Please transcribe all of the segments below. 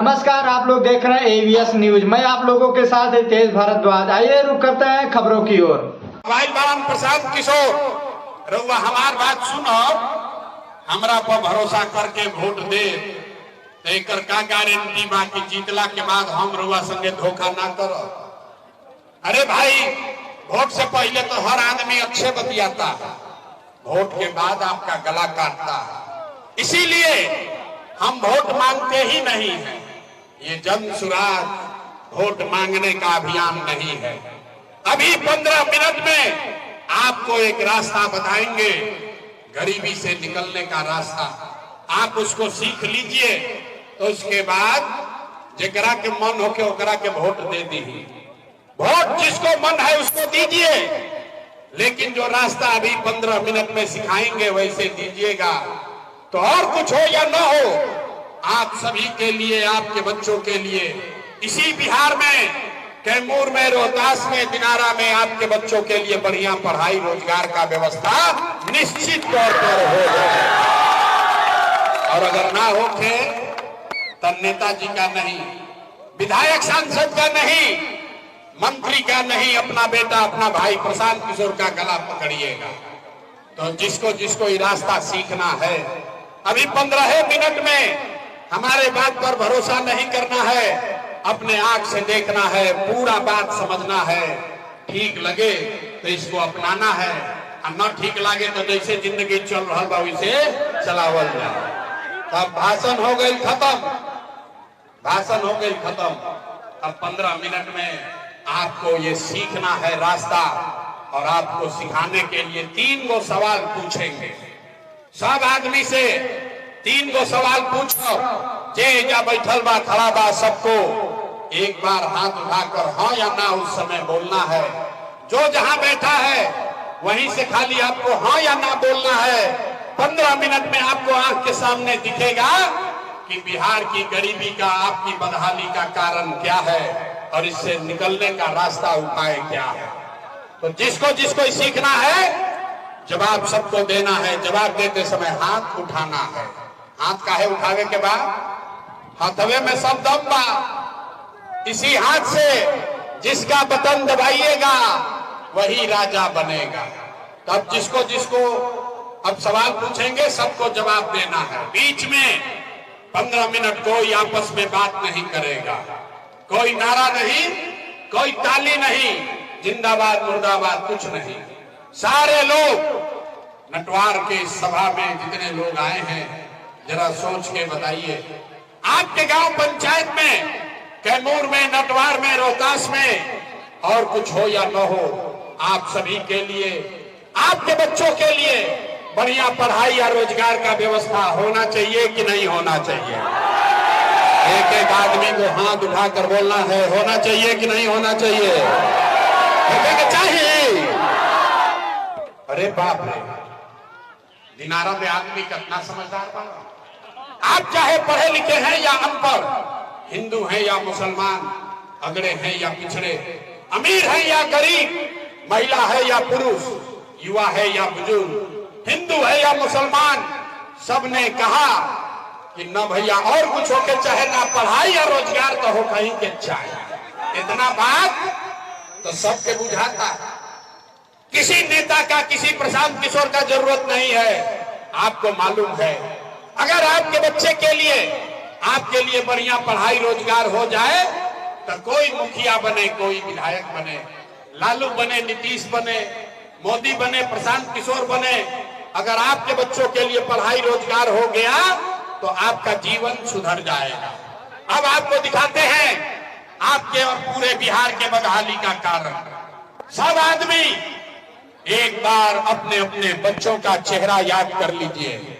नमस्कार, आप लोग देख रहे हैं एवीएस न्यूज। मैं आप लोगों के साथ तेज भारद्वाज। आइए रुक करते हैं खबरों की ओर। भाई बाराम प्रसाद किशोर रउआ हमार बात सुनो, हमरा पर भरोसा करके वोट दे एकर का गारंटी बा कि जीतला के बाद हम रउआ संगे धोखा ना करो। अरे भाई, वोट से पहले तो हर आदमी अच्छे बतियाता है, वोट के बाद आपका गला काटता है। इसीलिए हम वोट मांगते ही नहीं है। ये जन सुराग वोट मांगने का अभियान नहीं है। अभी 15 मिनट में आपको एक रास्ता बताएंगे, गरीबी से निकलने का रास्ता। आप उसको सीख लीजिए, तो उसके बाद जेकरा के मन हो के ओकरा के वोट दे दी। वोट जिसको मन है उसको दीजिए, लेकिन जो रास्ता अभी 15 मिनट में सिखाएंगे वैसे दीजिएगा। तो और कुछ हो या न हो, आप सभी के लिए, आपके बच्चों के लिए, इसी बिहार में, कैमूर में, रोहतास में, दिनारा में आपके बच्चों के लिए बढ़िया पढ़ाई रोजगार का व्यवस्था निश्चित तौर पर हो जाए। और अगर ना होके तब नेताजी का नहीं, विधायक सांसद का नहीं, मंत्री का नहीं, अपना बेटा, अपना भाई प्रशांत किशोर का गला पकड़िएगा। तो जिसको जिसको ये रास्ता सीखना है, अभी 15 मिनट में हमारे बात पर भरोसा नहीं करना है, अपने आंख से देखना है, पूरा बात समझना है। ठीक लगे तो इसको अपनाना है, और न ठीक लगे तो जैसे जिंदगी चल रहा बा वैसे चलावल जाए। तब भाषण हो गई खत्म, भाषण हो गई खत्म। अब 15 मिनट में आपको ये सीखना है रास्ता, और आपको सिखाने के लिए 3 गो सवाल पूछेंगे। सब आदमी से 3 गो सवाल पूछो। जे जा बैठल बा, खड़ा बा, सबको एक बार हाथ उठाकर हाँ या ना उस समय बोलना है। जो जहां बैठा है वहीं से खाली आपको हाँ या ना बोलना है। 15 मिनट में आपको आंख के सामने दिखेगा कि बिहार की गरीबी का, आपकी बदहाली का कारण क्या है, और इससे निकलने का रास्ता, उपाय क्या है। तो जिसको जिसको सीखना है, जवाब सबको देना है। जवाब देते समय हाथ उठाना है। हाथ काहे उठावे के बाद? हाथवे में सब दम बा। इसी हाथ से जिसका बटन दबाइएगा वही राजा बनेगा। तब जिसको जिसको अब सवाल पूछेंगे सबको जवाब देना है। बीच में 15 मिनट कोई आपस में बात नहीं करेगा, कोई नारा नहीं, कोई ताली नहीं, जिंदाबाद मुर्दाबाद कुछ नहीं। सारे लोग नटवार के सभा में जितने लोग आए हैं, जरा सोच के बताइए, आपके गांव पंचायत में, कैमूर में, नटवार में, रोहतास में, और कुछ हो या न हो, आप सभी के लिए, आपके बच्चों के लिए बढ़िया पढ़ाई या रोजगार का व्यवस्था होना चाहिए कि नहीं होना चाहिए? एक एक आदमी को हाथ उठाकर बोलना है, होना चाहिए कि नहीं होना चाहिए? चाहिए। अरे बाप रे, दिनारा में आदमी कितना समझदार बना। आप चाहे पढ़े लिखे हैं या अनपढ़, हिंदू हैं या मुसलमान, अगड़े हैं या पिछड़े, अमीर हैं या गरीब, महिला है या पुरुष, युवा है या बुजुर्ग, हिंदू है या मुसलमान, सबने कहा कि न भैया और कुछ होके चाहे ना पढ़ाई या रोजगार तो हो कहीं के चाहे। इतना बात तो सबके बुझाता है। किसी नेता का, किसी प्रशांत किशोर का जरूरत नहीं है। आपको मालूम है, अगर आपके बच्चे के लिए, आपके लिए बढ़िया पढ़ाई रोजगार हो जाए तो कोई मुखिया बने, कोई विधायक बने, लालू बने, नीतीश बने, मोदी बने, प्रशांत किशोर बने, अगर आपके बच्चों के लिए पढ़ाई रोजगार हो गया तो आपका जीवन सुधर जाएगा। अब आपको दिखाते हैं आपके और पूरे बिहार के बदहाली का कारण। सब आदमी एक बार अपने अपने बच्चों का चेहरा याद कर लीजिए।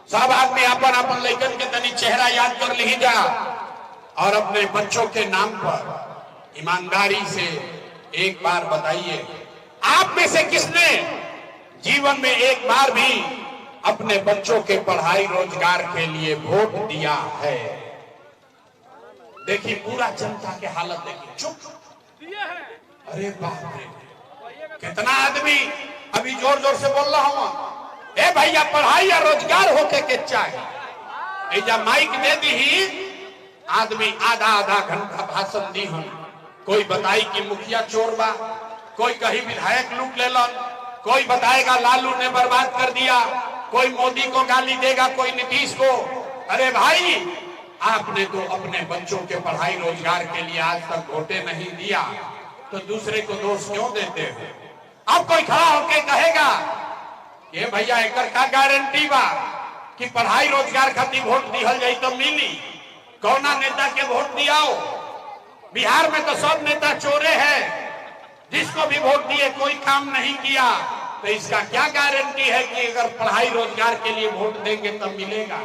सब आदमी अपन अपन लड़कन के तनी चेहरा याद कर लीजा, और अपने बच्चों के नाम पर ईमानदारी से एक बार बताइए, आप में से किसने जीवन में एक बार भी अपने बच्चों के पढ़ाई रोजगार के लिए वोट दिया है? देखिए पूरा जनता के हालत देखिए, चुप। अरे बाप रे, कितना आदमी अभी जोर जोर से बोल रहा हूं, ए भैया पढ़ाई या रोजगार होके के चाहे। ऐजा माइक दे दी, आदमी आधा आधा घंटा भाषण दी हम, कोई बताई कि मुखिया चोर बा, कोई कहीं विधायक लूट लेलन, कोई बताएगा लालू ने बर्बाद कर दिया, कोई मोदी को गाली देगा, कोई नीतीश को। अरे भाई, आपने तो अपने बच्चों के पढ़ाई रोजगार के लिए आज तक वोटे नहीं दिया, तो दूसरे को दोष क्यों देते हो? अब कोई खड़ा होके कहेगा ये भैया एकर का गारंटी बा कि पढ़ाई रोजगार खातिर वोट दिहल जाई तो मिली? कौना नेता के वोट दियाओ? बिहार में तो सब नेता चोरे हैं, जिसको भी वोट दिए कोई काम नहीं किया, तो इसका क्या गारंटी है कि अगर पढ़ाई रोजगार के लिए वोट देंगे तब मिलेगा?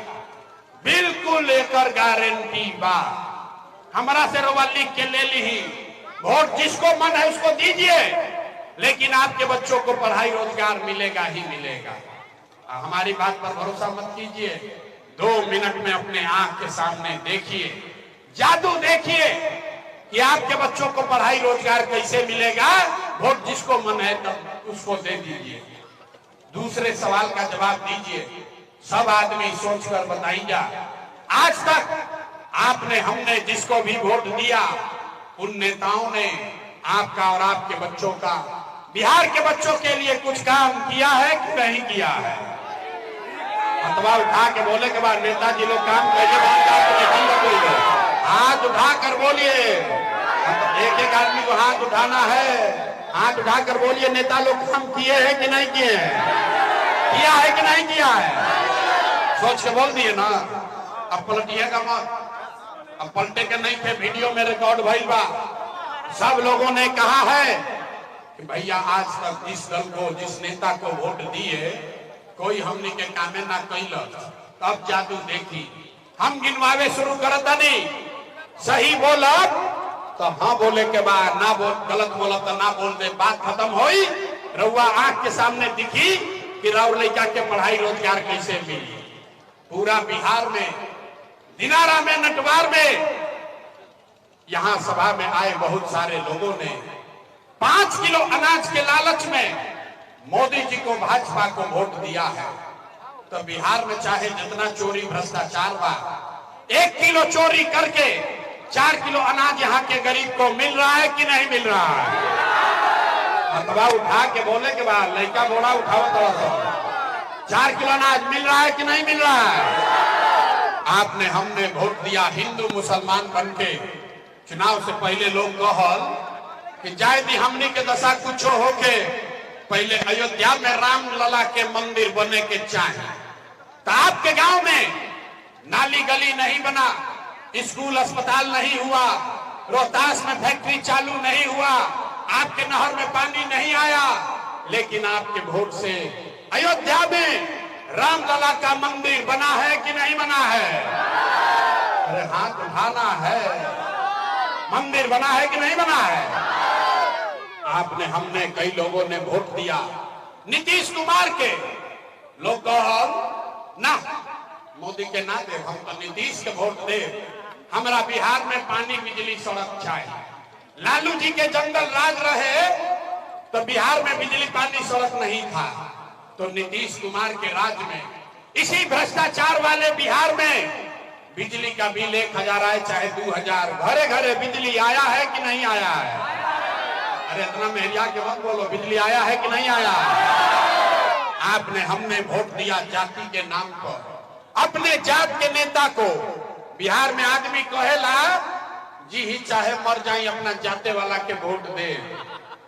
बिल्कुल एकर गारंटी बा। हमारा से रोवा लिख के ले ली, वोट जिसको मन है उसको दीजिए, लेकिन आपके बच्चों को पढ़ाई रोजगार मिलेगा ही मिलेगा। हमारी बात पर भरोसा मत कीजिए, 2 मिनट में अपने आंख के सामने देखिए, जादू देखिए कि आपके बच्चों को पढ़ाई रोजगार कैसे मिलेगा। वोट जिसको मन है तब उसको दे दीजिए। दूसरे सवाल का जवाब दीजिए, सब आदमी सोचकर बताइए, आज तक आपने हमने जिसको भी वोट दिया उन नेताओं ने आपका और आपके बच्चों का, बिहार के बच्चों के लिए कुछ काम किया है कि नहीं किया है? हाथवा उठा के बोले के बाद नेताजी लोग काम कैसे हाथ उठा कर बोलिए। एक एक आदमी को हाथ उठाना है, हाथ उठाकर बोलिए नेता लोग काम किए हैं कि नहीं किए हैं? किया है कि नहीं किया है? सोच के बोल दिए ना। अब पलटिएगा मत, अब पलटे के नहीं थे, वीडियो में रिकॉर्ड भइल बा। सब लोगों ने कहा है कि भैया आज तक जिस दल को, जिस नेता को वोट दिए कोई हमने के कामे ना कैलक, तब जादू देखी। हम गिनवावे शुरू करता नहीं, सही बोला तब हाँ बोले के बाद, ना बोल गलत बोला तो ना बोल दे, बात खत्म होई। रउआ आंख के सामने दिखी कि राउर लड़का के पढ़ाई रोजगार कैसे मिली। पूरा बिहार में, दिनारा में, नटवार में, यहां सभा में आए बहुत सारे लोगों ने 5 किलो अनाज के लालच में मोदी जी को, भाजपा को वोट दिया है। तो बिहार में चाहे जितना चोरी भ्रष्टाचार बा, 1 किलो चोरी करके 4 किलो अनाज यहाँ के गरीब को मिल रहा है कि नहीं मिल रहा है? अथवा उठा के बोले के बाद लड़का बोला उठाओ थोड़ा सा, 4 किलो अनाज मिल रहा है कि नहीं मिल रहा है? आपने हमने वोट दिया हिंदू मुसलमान बन के। चुनाव से पहले लोग कहल कि जाए दी हमनी के दशा कुछ होके, पहले अयोध्या में राम लला के मंदिर बने के चाहे। तो आपके गांव में नाली गली नहीं बना, स्कूल अस्पताल नहीं हुआ, रोहतास में फैक्ट्री चालू नहीं हुआ, आपके नहर में पानी नहीं आया, लेकिन आपके वोट से अयोध्या में रामलला का मंदिर बना है कि नहीं बना है? अरे हाथ उठाना है, मंदिर बना है कि नहीं बना है? आपने हमने कई लोगों ने वोट दिया नीतीश कुमार के, लोग कहो ना मोदी के ना दे, हम तो नीतीश के वोट दे, हमारा बिहार में पानी बिजली सड़क चाहिए। लालू जी के जंगल राज रहे तो बिहार में बिजली पानी सड़क नहीं था, तो नीतीश कुमार के राज में, इसी भ्रष्टाचार वाले बिहार में बिजली का बिल 1000 आए चाहे 2000, घरे घरे बिजली आया है कि नहीं आया है? अरे इतना मेहरिया के मत बोलो, बिजली आया है कि नहीं आया? आपने हमने वोट दिया जाति के नाम पर, अपने जात के नेता को। बिहार में आदमी कहेला जी ही चाहे मर जाए अपना जाते वाला के वोट दे,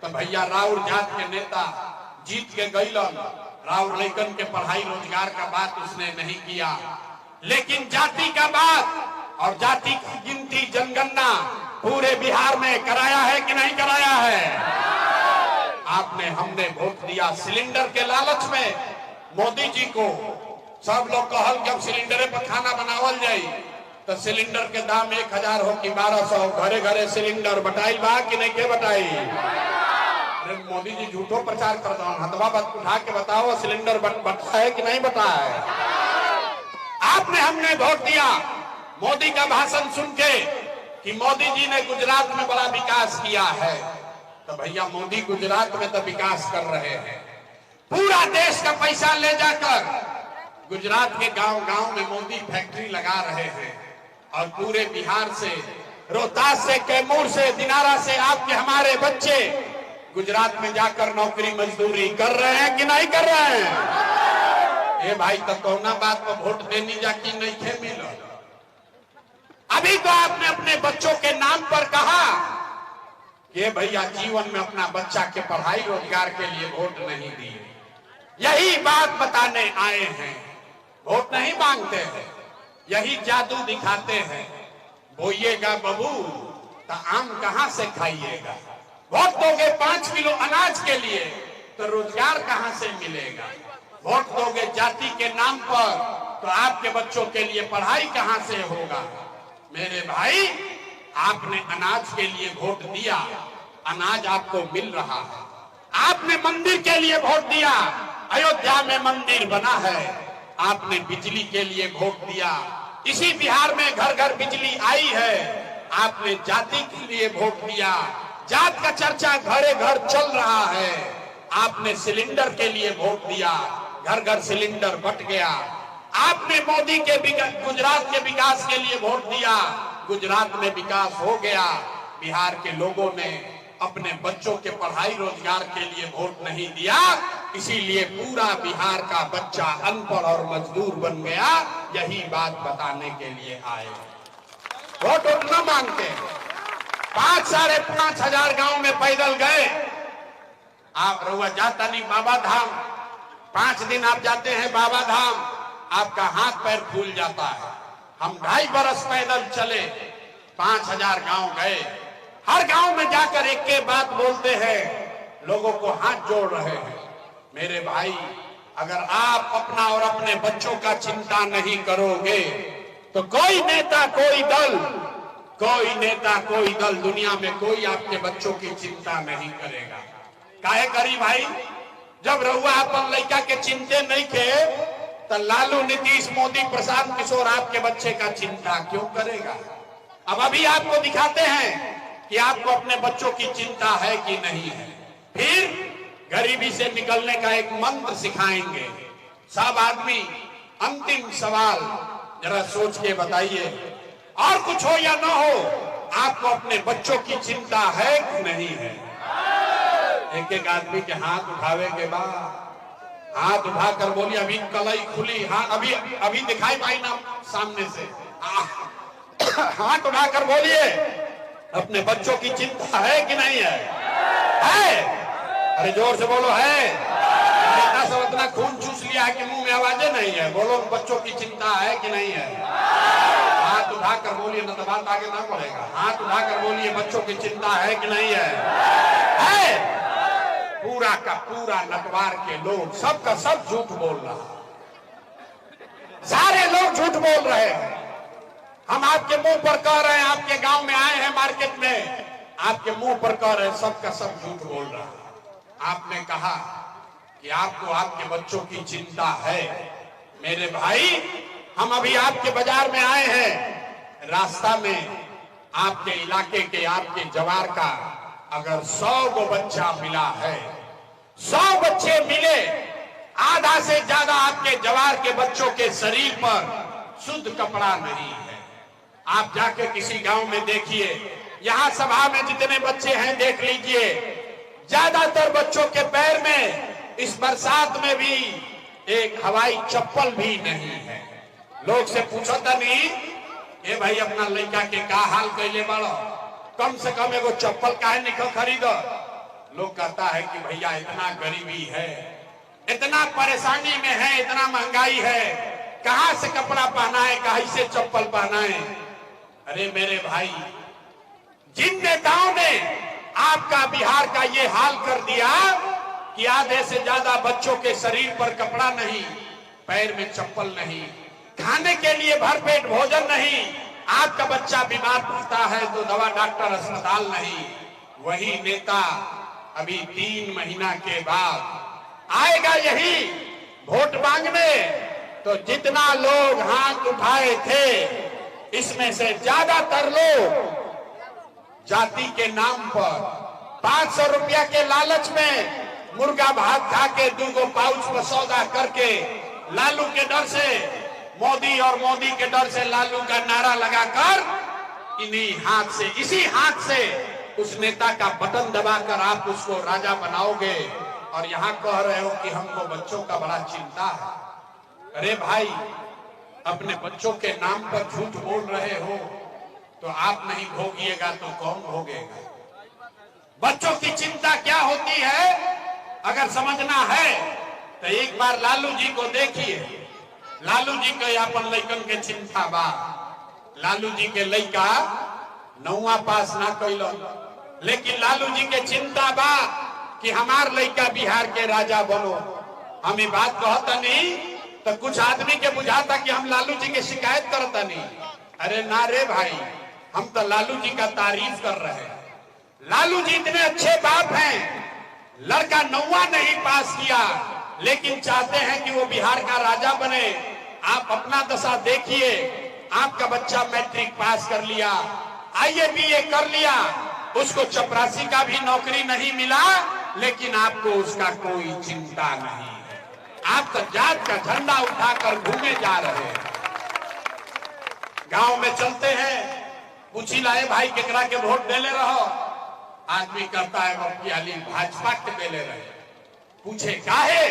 तो भैया राउर जात के नेता जीत के गईलन, राउर लैकन के पढ़ाई रोजगार का बात उसने नहीं किया, लेकिन जाति का बात और जाति की गिनती जनगणना पूरे बिहार में कराया है कि नहीं कराया है? आपने हमने वोट दिया सिलेंडर के लालच में मोदी जी को। सब लोग कहल जब सिलेंडर पर खाना बनावल जाये तो सिलेंडर के दाम 1000 हो कि 1200, घरे घरे सिलेंडर बटाई बा कि नहीं के बटाई? अरे मोदी जी झूठो प्रचार कर दो, हथवा बात उठा के बताओ सिलेंडर बटा है कि नहीं बटा है? आपने हमने वोट दिया मोदी का भाषण सुन के कि मोदी जी ने गुजरात में बड़ा विकास किया है, तो भैया मोदी गुजरात में तो विकास कर रहे हैं, पूरा देश का पैसा ले जाकर गुजरात के गांव गांव में मोदी फैक्ट्री लगा रहे हैं और पूरे बिहार से, रोहतास से, कैमूर से, दिनारा से आपके हमारे बच्चे गुजरात में जाकर नौकरी मजदूरी कर रहे हैं कि नहीं कर रहे हैं? ये भाई तो कौना बात पर वोट देनी जाकी नहीं थे मिल। अभी तो आपने अपने बच्चों के नाम पर कहा कि भैया जीवन में अपना बच्चा के पढ़ाई रोजगार के लिए वोट नहीं दिए। यही बात बताने आए हैं, वोट नहीं मांगते हैं, यही जादू दिखाते हैं। बोइएगा बबू तो आम कहां से खाइएगा, वोट दोगे 5 किलो अनाज के लिए तो रोजगार कहां से मिलेगा, वोट दोगे जाति के नाम पर तो आपके बच्चों के लिए पढ़ाई कहां से होगा। मेरे भाई, आपने अनाज के लिए वोट दिया, अनाज आपको मिल रहा है। आपने मंदिर के लिए वोट दिया, अयोध्या में मंदिर बना है। आपने बिजली के लिए वोट दिया, इसी बिहार में घर घर बिजली आई है। आपने जाति के लिए वोट दिया, जात का चर्चा घरे घर चल रहा है। आपने सिलेंडर के लिए वोट दिया, घर घर सिलेंडर बंट गया। आपने मोदी के गुजरात के विकास के लिए वोट दिया, गुजरात में विकास हो गया। बिहार के लोगों ने अपने बच्चों के पढ़ाई रोजगार के लिए वोट नहीं दिया, इसीलिए पूरा बिहार का बच्चा अनपढ़ और मजदूर बन गया। यही बात बताने के लिए आए। वोट न मांगते, 5-5.5 हजार गांव में पैदल गए। आप रउआ जाता नहीं बाबा धाम, 5 दिन आप जाते हैं बाबा धाम, आपका हाथ पैर फूल जाता है। हम 2.5 बरस पैदल चले, 5000 गांव गए। हर गांव में जाकर एक के बात बोलते हैं, लोगों को हाथ जोड़ रहे हैं। मेरे भाई, अगर आप अपना और अपने बच्चों का चिंता नहीं करोगे तो कोई नेता कोई दल दुनिया में कोई आपके बच्चों की चिंता नहीं करेगा। काहे करी भाई? जब रउआ अपन लड़का के चिंते नहीं थे तो लालू, नीतीश, मोदी, प्रशांत किशोर आपके बच्चे का चिंता क्यों करेगा? अब अभी आपको दिखाते हैं कि आपको अपने बच्चों की चिंता है कि नहीं है। फिर गरीबी से निकलने का एक मंत्र सिखाएंगे। सब आदमी अंतिम सवाल जरा सोच के बताइए, और कुछ हो या ना हो, आपको अपने बच्चों की चिंता है कि नहीं है? एक एक आदमी के हाथ उठावे के बाद हाथ उठाकर बोलिए, अभी कलाई खुली। हाँ, अभी दिखाई पाई ना सामने से? हाथ उठाकर बोलिए, अपने बच्चों की चिंता है कि नहीं है? है? अरे जोर से बोलो, है? इतना सब इतना खून चूस लिया है कि मुंह में आवाजें नहीं है। बोलो, बच्चों की चिंता है कि नहीं है? हाथ उठाकर बोलिए, न तो बात आगे ना बढ़ेगा। हाथ उठाकर बोलिए, बच्चों की चिंता है कि नहीं है? है? पूरा का पूरा नटवार के लोग सबका सब झूठ बोल रहा, सारे लोग झूठ बोल रहे हैं। हम आपके मुंह पर कह रहे हैं, आपके गांव में आए हैं मार्केट में, आपके मुंह पर कह रहे हैं, सबका सब झूठ बोल रहा है। आपने कहा कि आपको आपके बच्चों की चिंता है। मेरे भाई, हम अभी आपके बाजार में आए हैं, रास्ता में आपके इलाके के, आपके जवार का अगर 100 गो बच्चा मिला है, 100 बच्चे मिले, आधा से ज्यादा आपके जवार के बच्चों के शरीर पर शुद्ध कपड़ा नहीं है। आप जाके किसी गांव में देखिए, यहां सभा में जितने बच्चे हैं देख लीजिए, ज्यादातर बच्चों के पैर में इस बरसात में भी एक हवाई चप्पल भी नहीं है। लोग से पूछो तो नहीं, ए भाई, अपना लड़का के का हाल कैले बाड़ो, कम से कम एगो चप्पल काहे निकल खरीदो। लोग कहता है कि भैया इतना गरीबी है, इतना परेशानी में है, इतना महंगाई है, कहां से कपड़ा पहना है, कहां से चप्पल पहना है। अरे मेरे भाई, जिन नेताओं ने आपका बिहार का ये हाल कर दिया कि आधे से ज्यादा बच्चों के शरीर पर कपड़ा नहीं, पैर में चप्पल नहीं, खाने के लिए भरपेट भोजन नहीं, आपका बच्चा बीमार पड़ता है तो दवा डॉक्टर अस्पताल नहीं, वही नेता अभी 3 महीना के बाद आएगा यही वोट मांगने, तो जितना लोग हाथ उठाए थे इसमें से ज्यादातर लोग जाति के नाम पर 500 रुपया के लालच में मुर्गा भात खा के 2 पाउच पर सौदा करके लालू के डर से मोदी और मोदी के डर से लालू का नारा लगाकर इन्हीं हाथ से, इसी हाथ से उस नेता का बटन दबाकर आप उसको राजा बनाओगे और यहां कह रहे हो कि हमको बच्चों का बड़ा चिंता है। अरे भाई, अपने बच्चों के नाम पर झूठ बोल रहे हो तो आप नहीं भोगिएगा तो कौन भोगेगा? बच्चों की चिंता क्या होती है अगर समझना है तो एक बार लालू जी को देखिए। लालू जी के अपन लइकन के चिंता बा। लालू जी के लइका 9वां पास ना कैलो, लेकिन लालू जी के चिंता बा कि हमार लइका बिहार के राजा बनो। हम ये बात कहता नहीं तो कुछ आदमी के बुझाता कि हम लालू जी की शिकायत करता नहीं। अरे ना रे भाई, हम तो लालू जी का तारीफ कर रहे हैं। लालू जी इतने अच्छे बाप हैं, लड़का 9वां नहीं पास किया लेकिन चाहते हैं कि वो बिहार का राजा बने। आप अपना दशा देखिए, आपका बच्चा मैट्रिक पास कर लिया, IAA BA कर लिया, उसको चपरासी का भी नौकरी नहीं मिला, लेकिन आपको उसका कोई चिंता नहीं है। आप तो जात का झंडा उठाकर घूमे जा रहे हैं। गांव में चलते हैं, पूछी लाए भाई केकरा के वोट देले रहो। आदमी करता है वक्तियाली भाजपा के देले रहे। पूछे काहे?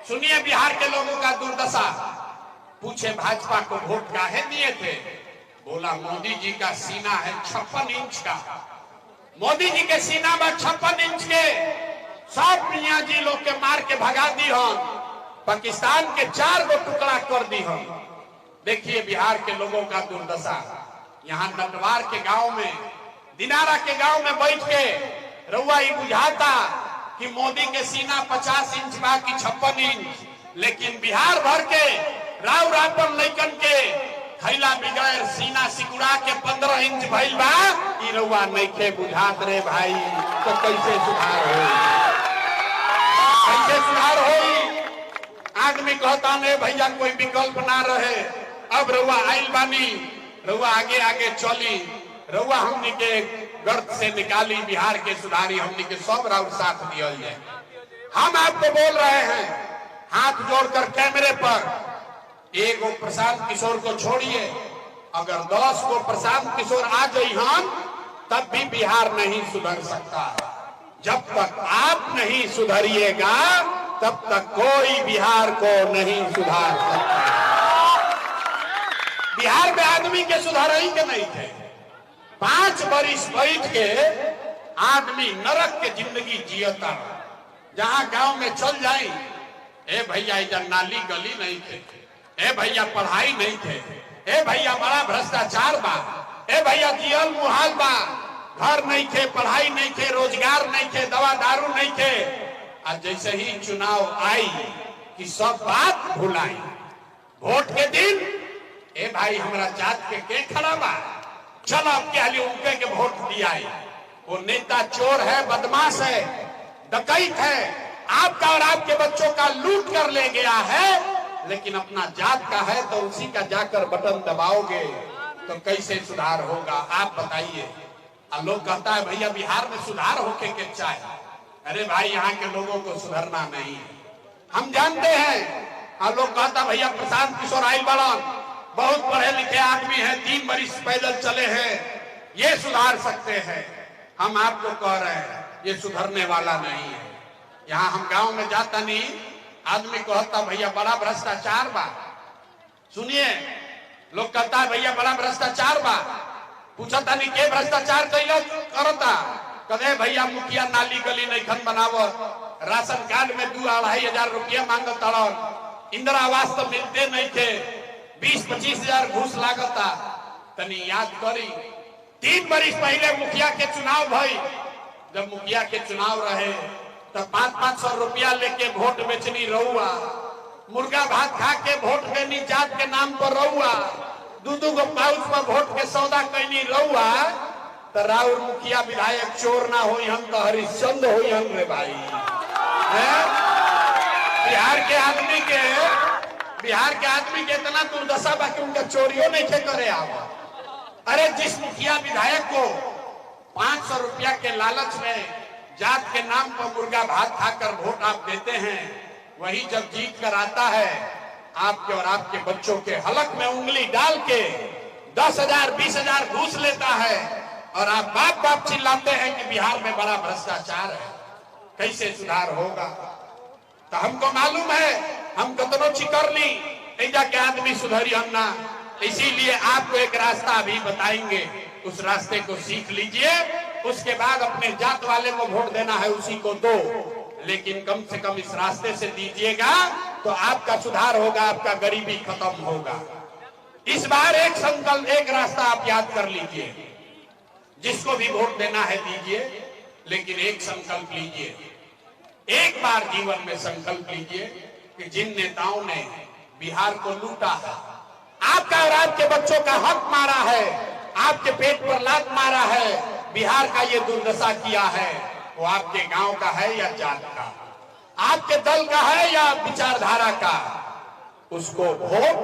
सुनिए बिहार के लोगों का दुर्दशा। पूछे भाजपा को वोट काहे दिए थे? बोला मोदी जी का सीना है 56 इंच का। मोदी जी के सीना में 56 इंच के सब मियां जी लोग के मार के भगा दी हम, पाकिस्तान के 4 गो टुकड़ा कर दी हम। देखिए बिहार के लोगों का दुर्दशा। यहाँ नटवार के गांव में, दिनारा के गांव में बैठ के रउआ ही बुझाता कि मोदी के सीना 50 इंच बा कि 56 इंच, लेकिन बिहार भर के राव रापन लइकन के खैला बिगैर सीना सिकुड़ा के 15 इंच भइल बा। ई रउआ नइखे बुझात रे भाई, तो कैसे सुधार होई? कैसे सुधार होई? आदमी कहता ने भैया कोई विकल्प ना रहे। अब रउआ आइल बानी, रउआ आगे आगे चली, रउआ हमनी के गर्त से निकाली, बिहार के सुधारी, हमनी के सब राउर साथ दिया जाए। हम आपको बोल रहे हैं हाथ जोड़कर कैमरे पर, एगो प्रशांत किशोर को छोड़िए, अगर 10 को प्रशांत किशोर आ जाए हम, तब भी बिहार नहीं सुधर सकता। जब तक आप नहीं सुधरिएगा तब तक कोई बिहार को नहीं सुधार सकता। बिहार में आदमी के सुधार ही के नहीं थे। 5 बरिस बैठ के आदमी नरक के जिंदगी जियता। जहां गांव में चल जाए, ए भैया इधर नाली गली नहीं थे, ए भैया पढ़ाई नहीं थे, ए भैया बड़ा भ्रष्टाचार बा, ए भैया जियल मुहाल बा, घर नहीं थे, पढ़ाई नहीं थे, रोजगार नहीं थे, दवा दारू नहीं थे। आज जैसे ही चुनाव आई कि सब बात भुलाई। वोट के दिन ए भाई हमारा जात के खड़ा बा, चलो अब क्या उनके के वोट दिया। वो नेता चोर है, बदमाश है, डकैत है, आपका और आपके बच्चों का लूट कर ले गया है, लेकिन अपना जात का है तो उसी का जाकर बटन दबाओगे तो कैसे सुधार होगा? आप बताइए। लोग कहता है भैया बिहार में सुधार होके के चाहे। अरे भाई यहाँ के लोगों को सुधरना नहीं है, हम जानते हैं। लोग कहता भैया प्रशांत किशोर आइल बड़न, बहुत पढ़े लिखे आदमी हैं, 3 बरिस पैदल चले हैं, ये सुधार सकते हैं। हम आपको कह रहे हैं ये सुधरने वाला नहीं है। यहाँ हम गांव में जाता नहीं, आदमी कहता भैया बड़ा भ्रष्टाचार बा। सुनिए, लोग कहता है भैया बड़ा भ्रष्टाचार बा। पूछता नहीं के भ्रष्टाचार कैला करता? कहे भैया मुखिया नाली गली नहीं खन बनावो, राशन कार्ड में 2-2.5 हजार रुपया मांगत, इंदिरा आवास तो मिलते नहीं थे, 20-25 हजार घूस लागता। तनी याद करी, 3 बरिस पहले मुखिया के चुनाव भई। जब मुखिया के चुनाव रहे तो 500-500 रुपया लेके वोट बेचनी रहुआ, मुर्गा भात खा के वोट देनी जात के नाम पर रहुआ, 2-2 गो पाउच पर वोट के सौदा कैनी रहुआ। तो राउर मुखिया विधायक चोर ना होई हम तो हरिश्चंद्र होई हम रे भाई। बिहार के आदमी के इतना दुर्दशा बा कि उनका चोरियों नहीं थे करे आप। अरे जिस मुखिया विधायक को 500 रुपया के लालच में जात के नाम पर मुर्गा भात खाकर वोट आप देते हैं, वही जब जीत कर आता है आपके और आपके बच्चों के हलक में उंगली डाल के 10,000 20,000 घूस लेता है और आप बाप बाप चिल्लाते हैं कि बिहार में बड़ा भ्रष्टाचार है, कैसे सुधार होगा? तो हमको मालूम है, हम कतनो चिकर ली ऐजा के आदमी सुधरी अन्ना। इसीलिए आपको एक रास्ता अभी बताएंगे, उस रास्ते को सीख लीजिए, उसके बाद अपने जात वाले को वोट देना है उसी को दो, लेकिन कम से कम इस रास्ते से दीजिएगा तो आपका सुधार होगा, आपका गरीबी खत्म होगा। इस बार एक संकल्प, एक रास्ता आप याद कर लीजिए, जिसको भी वोट देना है दीजिए, लेकिन एक संकल्प लीजिए, एक बार जीवन में संकल्प लीजिए कि जिन नेताओं ने बिहार को लूटा है, आपका और आपके बच्चों का हक मारा है, आपके पेट पर लात मारा है, बिहार का ये दुर्दशा किया है, वो आपके गांव का है या जात का, आपके दल का है या विचारधारा का, उसको वोट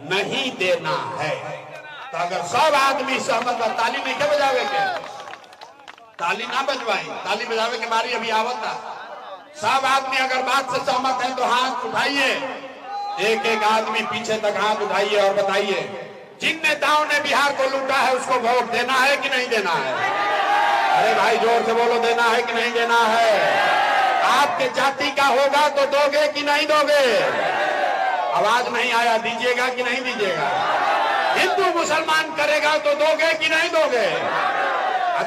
नहीं देना है। तो अगर सब आदमी सहमत, ताली नहीं क्या बजावे के, ताली ना बजवाई, ताली बजावे के बारी अभी आवता। सब आदमी अगर बात से सहमत है तो हाथ उठाइए, एक एक आदमी पीछे तक हाथ उठाइए और बताइए, जिन नेताओं ने बिहार को लूटा है उसको वोट देना है कि नहीं देना है? अरे भाई जोर से बोलो, देना है कि नहीं देना है? आपके जाति का होगा तो दोगे कि नहीं दोगे? आवाज नहीं आया, दीजिएगा कि नहीं दीजिएगा? हिंदू मुसलमान करेगा तो दोगे कि नहीं दोगे?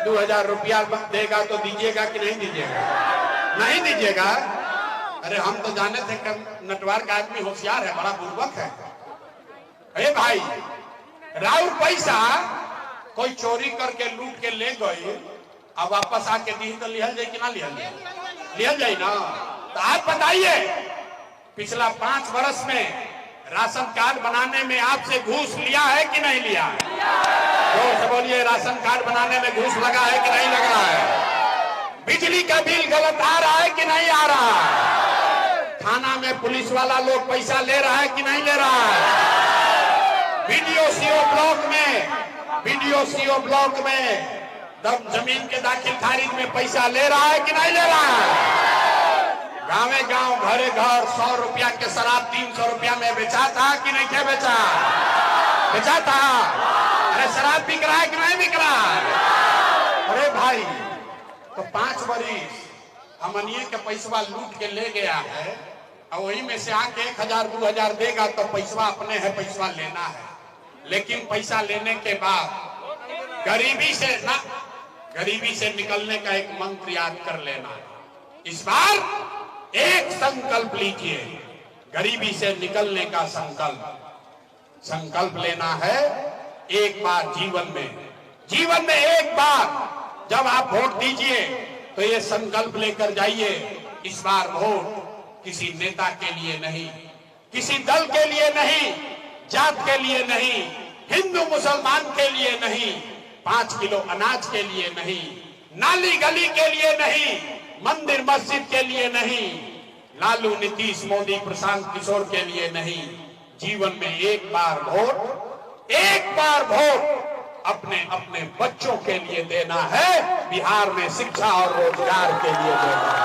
2,000 रुपया देगा तो दीजिएगा कि नहीं दीजिएगा? नहीं दीजिएगा? अरे हम तो जाने थे नटवार का आदमी होशियार है, बड़ा बुर्बक है। अरे भाई, राउर पैसा कोई चोरी करके लूट के ले गए, अब वापस आके दी तो लिहल जाए कि ना लिहल जाए? लिहल जाए ना। तो आप बताइए, पिछला 5 वर्ष में राशन कार्ड बनाने में आपसे घूस लिया है कि नहीं लिया? जोर से बोलिए, राशन कार्ड बनाने में घूस लगा है कि नहीं लग रहा है? बिजली का बिल गलत आ रहा है कि नहीं आ रहा है? थाना में पुलिस वाला लोग पैसा ले रहा है कि नहीं ले रहा है? बीडीओ सीओ ब्लॉक में जमीन के दाखिल खारिज में पैसा ले रहा है कि नहीं ले रहा है? गाँवे गांव घरे घर 100 रुपया के शराब 300 रुपया में बेचा था कि नहीं क्या बेचा? बेचा था। अरे शराब बिक रहा है कि नहीं बिक रहा है? अरे भाई, तो 5 बरिस हमनिए के पैसा लूट के ले गया है, और वही में से आके 1,000 2,000 देगा तो पैसा अपने है, पैसा लेना है। लेकिन पैसा लेने के बाद गरीबी से निकलने का एक मंत्र याद कर लेना है। इस बार एक संकल्प लीजिए, गरीबी से निकलने का संकल्प लेना है। एक बार जीवन में एक बार जब आप वोट दीजिए तो ये संकल्प लेकर जाइए, इस बार वोट किसी नेता के लिए नहीं, किसी दल के लिए नहीं, जात के लिए नहीं, हिंदू मुसलमान के लिए नहीं, 5 किलो अनाज के लिए नहीं, नाली गली के लिए नहीं, मंदिर मस्जिद के लिए नहीं, लालू नीतीश मोदी प्रशांत किशोर के लिए नहीं। जीवन में एक बार वोट अपने अपने बच्चों के लिए देना है, बिहार में शिक्षा और रोजगार के लिए देना है।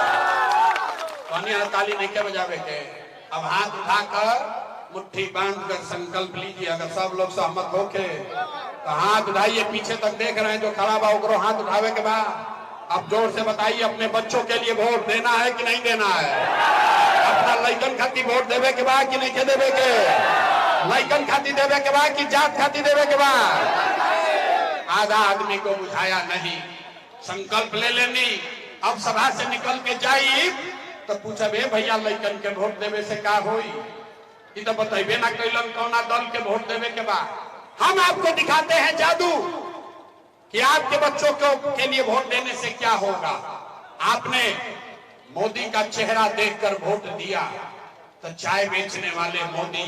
ताली नहीं क्या बजावे के? अब हाथ उठाकर मुट्ठी बांधकर संकल्प लीजिए। अगर सब लोग सहमत होके तो हाथ उठाइए, पीछे तक देख रहे हैं जो खड़ा बा ओकरो हाथ उठावे के बाद अब जोर से बताइए, अपने बच्चों के लिए वोट देना है कि नहीं देना है? अपना लइकन खाती वोट देवे के बाद कि नहीं के देवे के? लइकन खाती देवे के बाद कि जात खाती देवे के बाद? आधा आदमी को बुझाया नहीं, संकल्प ले लेनी। अब सभा से निकल के जाई तो पूछबे भैया लइकन के वोट देवे से का होई? ये तो बताइबे ना कैलन कौना दल के वोट देवे के बाद। हम आपको दिखाते हैं जादू कि आपके बच्चों के लिए वोट देने से क्या होगा। आपने मोदी का चेहरा देखकर वोट दिया तो चाय बेचने वाले मोदी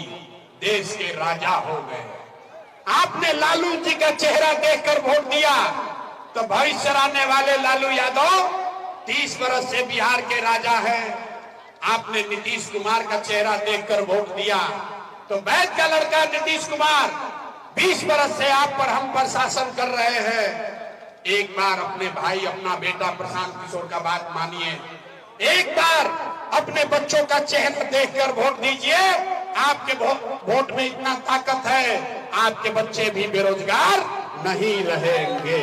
देश के राजा हो गए। आपने लालू जी का चेहरा देखकर वोट दिया तो भैंस चराने वाले लालू यादव 30 बरस से बिहार के राजा हैं। आपने नीतीश कुमार का चेहरा देखकर वोट दिया तो वैद्य का लड़का नीतीश कुमार 20 बरस से आप पर हम पर शासन कर रहे हैं। एक बार अपने भाई अपना बेटा प्रशांत किशोर का बात मानिए, एक बार अपने बच्चों का चेहरा देखकर वोट दीजिए, आपके वोट में इतना ताकत है, आपके बच्चे भी बेरोजगार नहीं रहेंगे।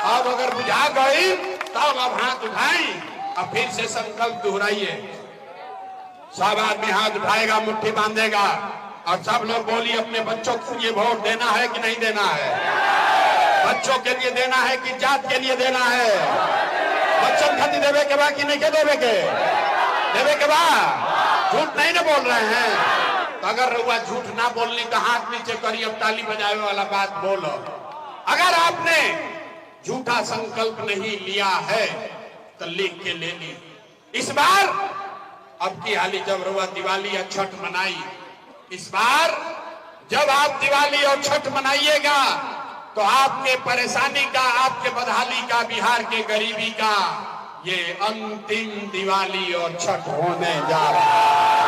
अब अगर बुझा गई तब अब हाथ उठाई, अब फिर से संकल्प दोहराइए। सब आदमी हाथ उठाएगा, मुट्ठी बांधेगा और सब लोग बोलिए अपने बच्चों के लिए वोट देना है कि नहीं देना है? बच्चों के लिए देना है कि जात के लिए देना है? बच्चन खाती देवे के बाद कि नहीं के देवे के बाद? झूठ नहीं ना बोल रहे हैं? तो अगर रउआ झूठ ना बोलनी तो हाथ नीचे करी, अब ताली बजावे वाला बात बोलो। अगर आपने झूठा संकल्प नहीं लिया है तो लिख के ले ली। इस बार अब की हाली जब रउआ दिवाली और छठ मनाई, इस बार जब आप दिवाली और छठ मनाइएगा तो आपके परेशानी का, आपके बदहाली का, बिहार के गरीबी का ये अंतिम दिवाली और छठ होने जा रहा है।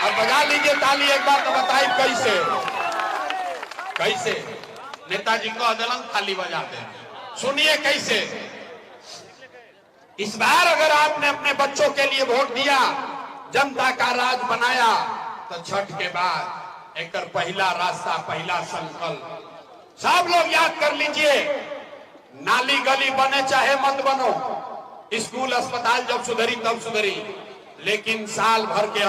अब बजा लीजिए ताली एक बार तो बताइए कैसे कैसे नेताजी को अदलन थाली बजाते हैं, सुनिए कैसे। इस बार अगर आपने अपने बच्चों के लिए वोट दिया, जनता का राज बनाया, तो छठ के बाद एक पहला रास्ता, पहला संकल्प सब लोग याद कर लीजिए। नाली गली बने चाहे मत बनो, स्कूल अस्पताल जब सुधरी तब सुधरी, लेकिन साल भर के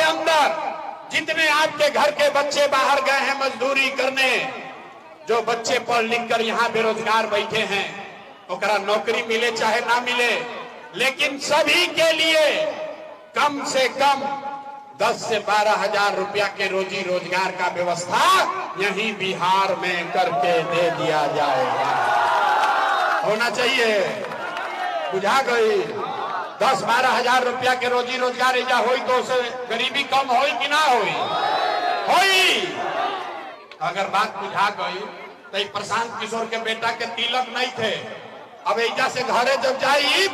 अंदर जितने आपके घर के बच्चे बाहर गए हैं मजदूरी करने, जो बच्चे पढ़ लिख कर यहाँ बेरोजगार बैठे हैं, ओकरा नौकरी मिले चाहे ना मिले, लेकिन सभी के लिए कम से कम 10 से 12 हजार रुपया के रोजी रोजगार का व्यवस्था यहीं बिहार में करके दे दिया जाएगा। होना चाहिए, बुझा गई? 10-12 हजार रुपया के रोजी रोजगार इजा होई तो उसे गरीबी कम होई कि ना होई? होई। अगर बात बुझा गई तो प्रशांत किशोर के बेटा के तिलक नहीं थे, अब एजा से घरे जब जाई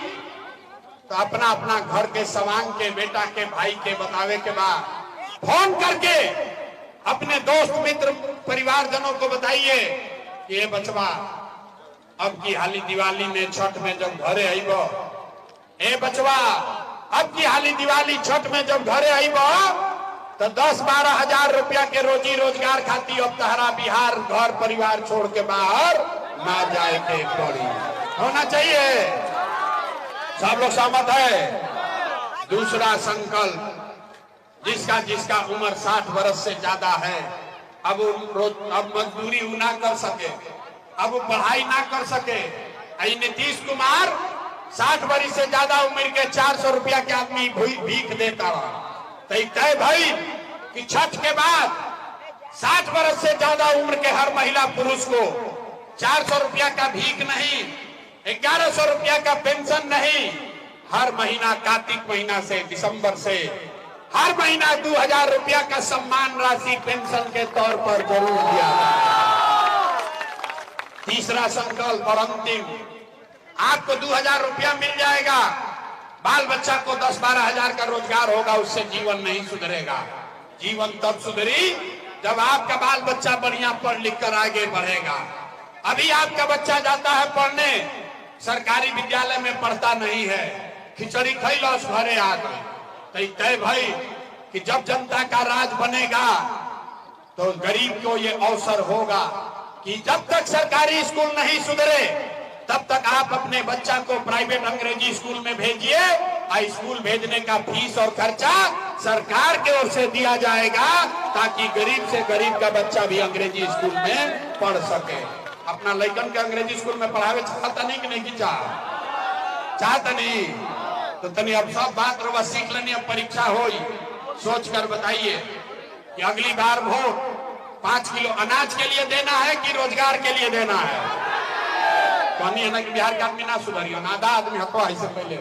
तो अपना अपना घर के सवांग के, बेटा के, भाई के बतावे के बाद फोन करके अपने दोस्त मित्र परिवारजनों को बताइए कि ये बचवा अब की हाली दिवाली में, छठ में जब घरे आईबो, ए बचवा अब की हाली दिवाली छठ में जब घरे आईबो तो 10-12 हजार रुपया के रोजी रोजगार खाती अब तहरा बिहार घर परिवार छोड़ के बाहर ना जाए के पड़ी। होना चाहिए। सब लोग सहमत है? दूसरा संकल्प, जिसका जिसका उम्र 60 वर्ष से ज्यादा है, अब मजदूरी ना कर सके, अब पढ़ाई ना कर सके। नीतीश कुमार 60 वर्ष से ज्यादा उम्र के 400 रुपया के आदमी भीख देता रहा। तय भाई कि छठ के बाद 60 वर्ष से ज्यादा उम्र के हर महिला पुरुष को 400 रुपया का भीख नहीं, 1100 रुपया का पेंशन नहीं, हर महीना कार्तिक महीना से दिसंबर से हर महीना 2000 रुपया का सम्मान राशि पेंशन के तौर पर जरूर दिया। तीसरा संकल्प और अंतिम, आपको 2000 रुपया मिल जाएगा, बाल बच्चा को 10-12 हजार का रोजगार होगा, उससे जीवन नहीं सुधरेगा। जीवन तब सुधरी जब आपका बाल बच्चा बढ़िया पढ़ लिख कर आगे बढ़ेगा। अभी आपका बच्चा जाता है पढ़ने, सरकारी विद्यालय में पढ़ता नहीं है, खिचड़ी खैलस घरे आ गए। तय भाई कि जब जनता का राज बनेगा तो गरीब को ये अवसर होगा कि जब तक सरकारी स्कूल नहीं सुधरे तब तक आप अपने बच्चा को प्राइवेट अंग्रेजी स्कूल में भेजिए, और स्कूल भेजने का फीस और खर्चा सरकार की ओर से दिया जाएगा, ताकि गरीब से गरीब का बच्चा भी अंग्रेजी स्कूल में पढ़ सके। अपना लड़कन के अंग्रेजी स्कूल में पढ़ावे चाहता नहीं कि नहीं चाहता नहीं? तो तनी अब सब बात रवा सीख लेनी, अब परीक्षा होई, सोच कर बताइए कि अगली बार वोट 5 किलो अनाज के लिए देना है कि रोजगार के लिए देना है? कहनी है ना कि बिहार का आदमी ना सुधरियो, आधा आदमी हतो ऐसे पहले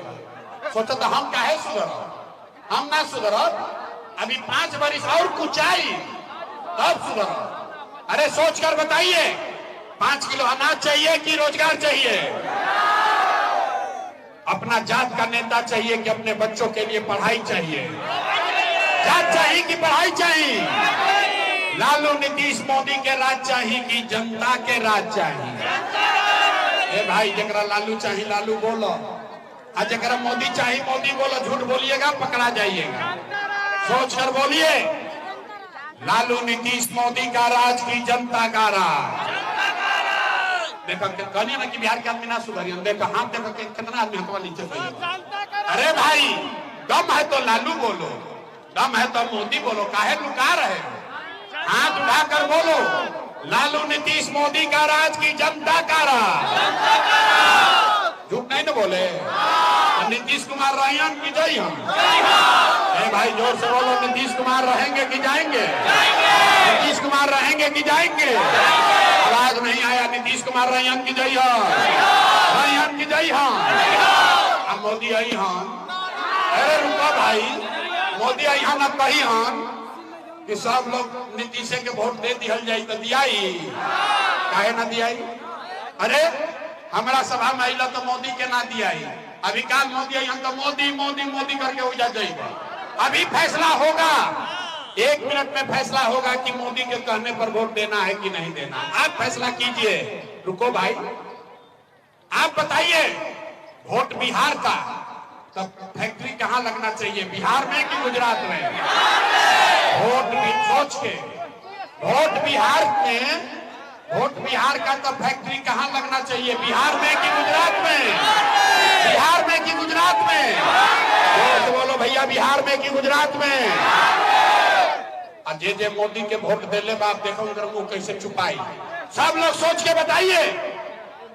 सोचा तो हम काहे सुधरब, हम ना सुधरब, अभी 5 वर्ष और कुचाई तब सुधरब। अरे सोच कर बताइए, 5 किलो अनाज चाहिए कि रोजगार चाहिए? अपना जात का नेता चाहिए कि अपने बच्चों के लिए पढ़ाई चाहिए? जात चाहिए कि पढ़ाई चाहिए? लालू नीतीश मोदी के राज चाहिए कि जनता के राज चाहिए? ए भाई, जरा लालू चाहिए लालू बोलो, आज अगर मोदी चाहिए मोदी बोलो, झूठ बोलिएगा पकड़ा जाइएगा। सोच कर बोलिए, लालू नीतीश मोदी का राज की जनता का राज। देखो कहनी ना कि बिहार के आदमी ना सुधरिए, देखो हाथ देखो कितना आदमी हाथ वाली नीचे करिए। अरे भाई दम है तो लालू बोलो, दम है तो मोदी बोलो, काहे लुका रहे हो? हाथ उठाकर बोलो, लालू नीतीश मोदी का राज की जनता का राज। झूठ नहीं ना बोले। नीतीश कुमार रहें कि जय हम? भाई जोर से बोलो, नीतीश कुमार रहेंगे कि जाएंगे? नीतीश कुमार रहेंगे कि जाएंगे? आवाज नहीं आया। नीतीश कुमार रहें कि जय हम? रहें कि जय हम? अब मोदी आई हम। अरे रुको भाई, मोदी आई हम ना कही हम कि सब लोग नीतीश के वोट दे दिया जाए तो दियाई, काहे ना दियाई? अरे हमारा सभा में आइला तो मोदी के ना दियाई। अभी काल मोदी आई हम तो मोदी मोदी मोदी करके हो जाएगा। अभी फैसला होगा, 1 मिनट में फैसला होगा कि मोदी के कहने पर वोट देना है कि नहीं देना। आप फैसला कीजिए। रुको भाई, आप बताइए, वोट बिहार का तो फैक्ट्री कहाँ लगना चाहिए, बिहार में कि गुजरात में? वोट भी सोच के, वोट बिहार में, वोट बिहार का तो फैक्ट्री कहाँ लगना चाहिए, बिहार में कि गुजरात में? बिहार में कि गुजरात में? तो बोलो भैया, बिहार में कि गुजरात में? जे मोदी के वोट दे ले बाप, देखो उधर मुंह कैसे छुपाई। सब लोग सोच के बताइए,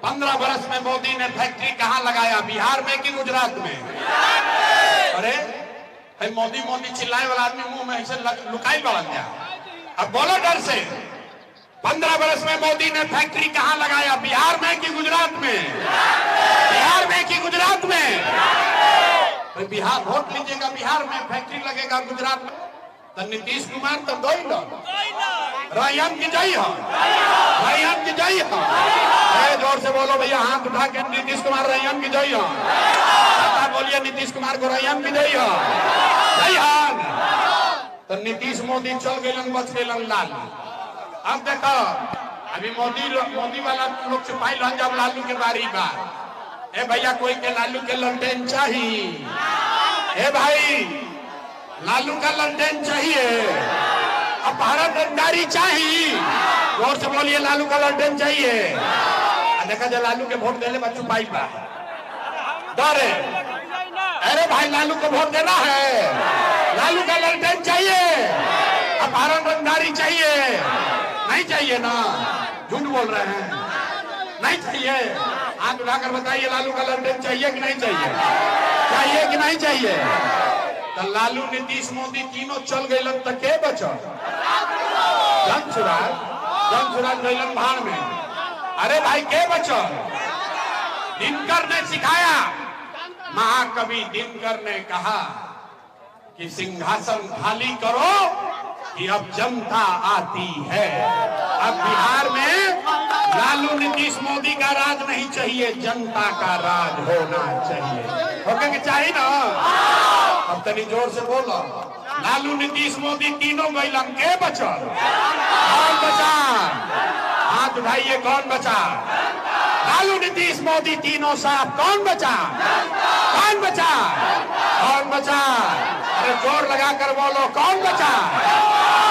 15 वर्ष में मोदी ने फैक्ट्री कहाँ लगाया, बिहार में कि गुजरात में? अरे मोदी मोदी चिल्लाए वाला आदमी मुंह में ऐसे लुकाई बढ़ गया। अब बोलो डर से, 15 वर्ष में मोदी ने फैक्ट्री कहाँ लगाया, बिहार में कि गुजरात में? बिहार में कि गुजरात में? तो बिहार वोट लीजिएगा, बिहार में फैक्ट्री लगेगा, गुजरात में तो नीतीश कुमार तो गई रैयन की जय हो, रैयन की जय हो। जोर से बोलो भैया, हाथ उठा के नीतीश कुमार रैयन की जय हो। बोलिए नीतीश कुमार को रैयन की जय हो, जय हो। तो नीतीश मोदी चल गए, बच गए लालू। अब देखो, अभी मोदी वाला लोग छुपाई लन जब लालू के बारी बार। ए भैया, कोई के लालू के ललटेन चाहिए? ए भाई, लालू का ललटेन चाहिए? अब भारत रंगदारी चाहिए? जोर से बोलिए, लालू का ललटेन चाहिए? देखा जाए लालू के वोट देने बच्चों पाई बा डरे। अरे भाई, लालू को वोट देना है, लालू का ललटेन चाहिए? अब भारत रंगदारी चाहिए? नहीं चाहिए ना, झूठ बोल रहे हैं, नहीं चाहिए। हाथ उठाकर बताइए, लालू का ललटेन चाहिए कि नहीं चाहिए? चाहिए कि नहीं चाहिए? तो लालू नीतीश मोदी तीनों चल गए तो के बचल? जनसुराज गैलन भाड़ में। अरे भाई, के बचल? दिनकर ने सिखाया, महाकवि दिनकर ने कहा कि सिंहासन खाली करो कि अब जनता आती है। अब बिहार में लालू नीतीश मोदी का राज नहीं चाहिए, जनता का राज होना चाहिए। होके कि चाहिए ना? अब तनी जोर से बोलो, लालू नीतीश मोदी तीनों गैलन, के बचल? कौन बचा? हाथ उठाइए, कौन बचा? लालू नीतीश मोदी तीनों साहब, कौन बचा? कौन बचा? कौन बचा? अरे जोर लगाकर बोलो, कौन बचा?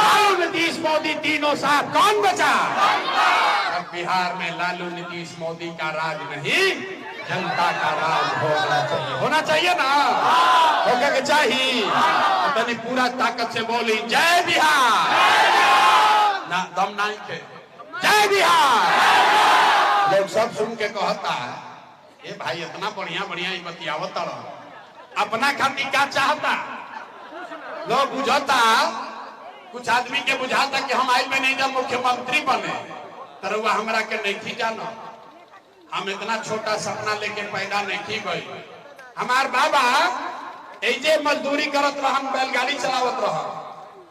लालू नीतीश मोदी तीनों साहब, कौन बचा? अब बिहार में लालू नीतीश मोदी का राज नहीं, जनता का राज होना चाहिए। होना चाहिए ना? होगा कि चाहिए? तो पूरा ताकत से बोली, जय बिहार ना, दम नहीं थे, जय बिहार। लोग सब सुन के कहता है, ये भाई इतना बढ़िया बढ़िया बतियावत रहा, अपना खातिर क्या चाहता? लोग बुझाता, कुछ आदमी के बुझाता कि हम आइल में नहीं जब मुख्यमंत्री बने तरुआ हमरा के नहीं थी जाना। हम इतना छोटा सपना लेके पैदा नहीं थी गई। हमार बाबा ऐसे मजदूरी करत रहा, बैलगाड़ी चलावत रहा,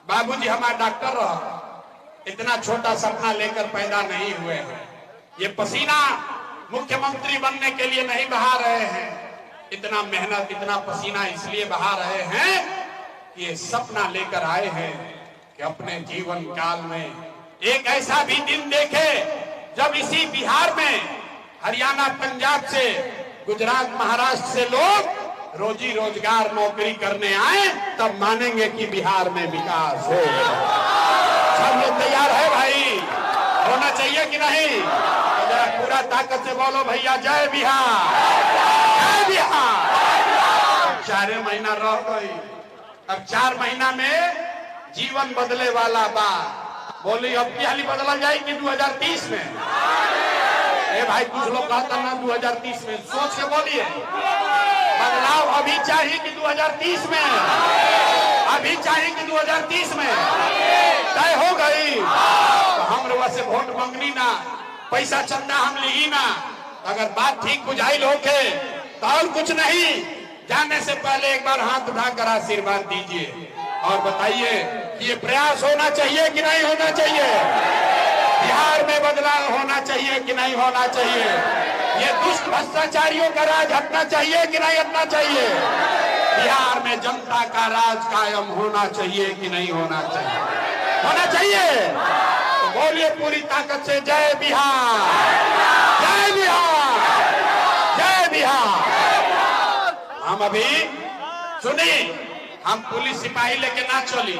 बाबूजी हमार डॉक्टर रहा। इतना छोटा सपना लेकर पैदा नहीं हुए हैं। ये पसीना मुख्यमंत्री बनने के लिए नहीं बहा रहे हैं, इतना मेहनत इतना पसीना इसलिए बहा रहे हैं कि ये सपना लेकर आए हैं कि अपने जीवन काल में एक ऐसा भी दिन देखे जब इसी बिहार में हरियाणा पंजाब से गुजरात महाराष्ट्र से लोग रोजी रोजगार नौकरी करने आए, तब मानेंगे कि बिहार में विकास हो। सब लोग तैयार है भाई? होना चाहिए कि नहीं? तो जरा पूरा ताकत से बोलो भैया, जय बिहार, जय बिहार। 4 महीना रह गई, अब 4 महीना में जीवन बदले वाला बा। बोली अब की हाली बदला जाए कि 2030 में? ए भाई कुछ लोग कहता ना 2030 में, सोच के बोलिए। बदलाव अभी चाहिए कि 2030 में? अभी चाहिए कि 2030 में? तय हो गई तो हम रुआ से वोट मांगनी ना, पैसा चंदा हम ली ना। अगर बात ठीक बुझाई होके तो और कुछ नहीं, जाने से पहले एक बार हाथ उठाकर आशीर्वाद दीजिए और बताइए ये प्रयास होना चाहिए कि नहीं होना चाहिए? बिहार में बदलाव होना चाहिए कि नहीं होना चाहिए? ये दुष्ट भ्रष्टाचारियों का राज हटना चाहिए कि नहीं हटना चाहिए? बिहार में जनता का राज कायम होना चाहिए कि नहीं होना चाहिए? होना चाहिए। तो बोलिए पूरी ताकत से, जय बिहार, जय बिहार, जय बिहार। हम अभी सुनी, हम पुलिस सिपाही लेके ना चली,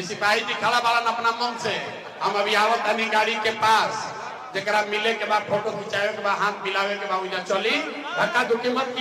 सिपाही जी खड़ा बालन अपना मन से। हम अभी आवत हनी गाड़ी के पास, जरा मिले के बाद फोटो खिंचावे के बाद हाथ मिलावे के बाद चली, धक्का धुक्की मत